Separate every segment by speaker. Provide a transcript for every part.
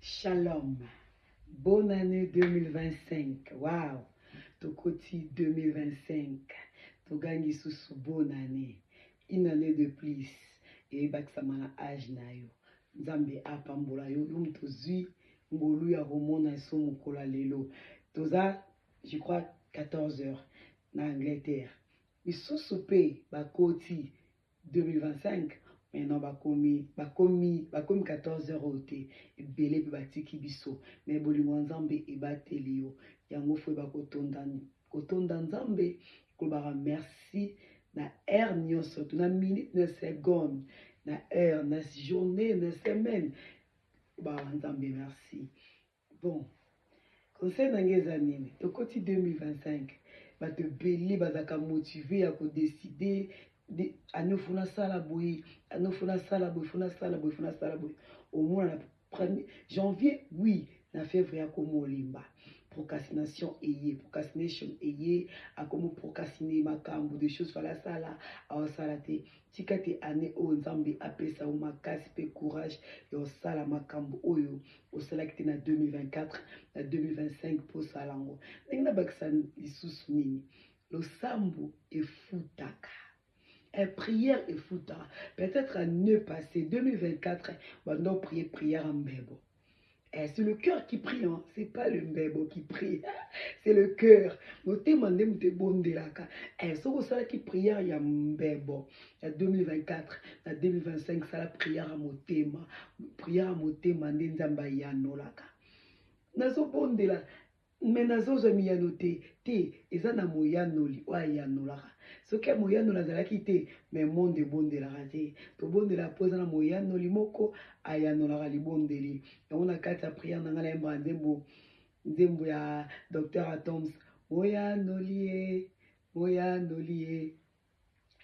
Speaker 1: Shalom. Bonne année 2025. Waouh. Tokoti 2025. Togangi sous bonne année. Une année de plus. Et baksamana âge na yo. Nzambe apambola yo. Yum tozui. Ngolu ya romona so mukola lelo. Toza, je crois, 14 heures. Na Angleterre. Isusu pe bakoti 2025. Maintenant, bakomi 14 heures au thé. Et belé pe batiki biso. Mais boli mwanzambe e bateli yo. Yango fwe kotonda nzambe. Kolbara merci. Na heure nyonso. Na minute, na seconde. Na heure, na journée, na semaine. Kolbara nzambe merci. Bon. Conseil d'angeza nini. Tokoti 2025. Bato belé bazaka motivé à ko décider. Anofuna sala boy, anofuna sala boy, funa sala boy, funa sala boy. Au moins la 1er janvier, oui, na février comme olimba. Procrastination procrastination a comme procrastiner makambo des choses fala sala, a salate. Tikate année o nzambe apesa o makasi pe courage yo sala makambo oyo o salakite na 2024, na 2025 pour salango. Ngina baksan lisusu nini. Lo sambo e futaka. Prière et fouta. Peut-être à ne passer 2024, on doit prier prière en mbebo. C'est le cœur qui prie, hein? C'est pas le mbebo qui prie. C'est le cœur. Notez mandé mouté bondelaka. C'est ça qui prière ya mbebo. Il y a 2024, il 2025, ça la prière à motema. Prière à motema ndenzamba ya nolaka. Nazo bondela. Mais nazo zami ya noté. Te, ezana moyanoli wa ya nolaka. Ce que moyano nazalaki te mais monde bondelaka te to bondela poza na moyano limoko ayanolaka libondeli yango na kati ya prière na ngai na nzembo ya Dr. Atoms moyanolie.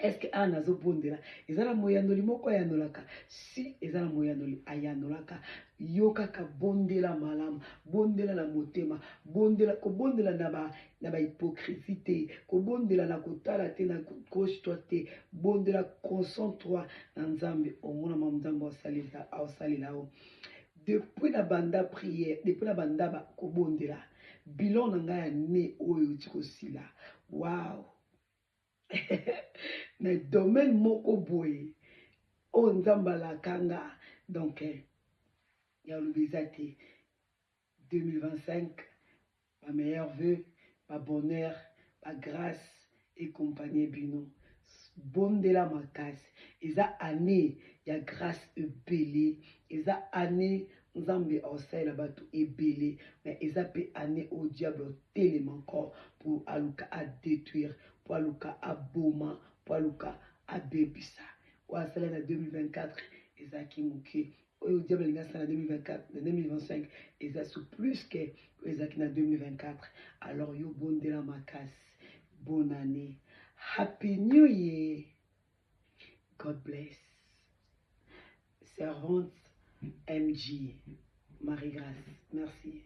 Speaker 1: Est-ce que ana zo bondela ezala moyanoli moko ayanolaka si ezala moyanoli ayanolaka yo kaka bondela malamu bondela na motema bondela ko bondela na ba hypocrisie ko bondela na kotala te na gauche toi te bondela concentre-toi na nzambe omona nzambe osalela o depuis la banda prière depuis la banda ba ko bondela bilan na ngai ya ne oyo tikosila wow. Mais domaine moko boye o nzamba la kanga donc ya lubizate 2025 ma meilleur vœu ma bonheur ma grâce et compagnie bino bondela makasi eza année ya grâce ebele eza année nzambe osalela bato ebele mais eza pe année au diable telema encore pour aluka à détruire pour aluka à boma pour aluka à bebisa ou à cela en 2024 ezaki moke oyo diable linga sala 2024 na 2025 eza sous plus que ezaki na 2024 alors yo bondela makasi bonne année happy new year God bless servante MG Marie-Grâce merci.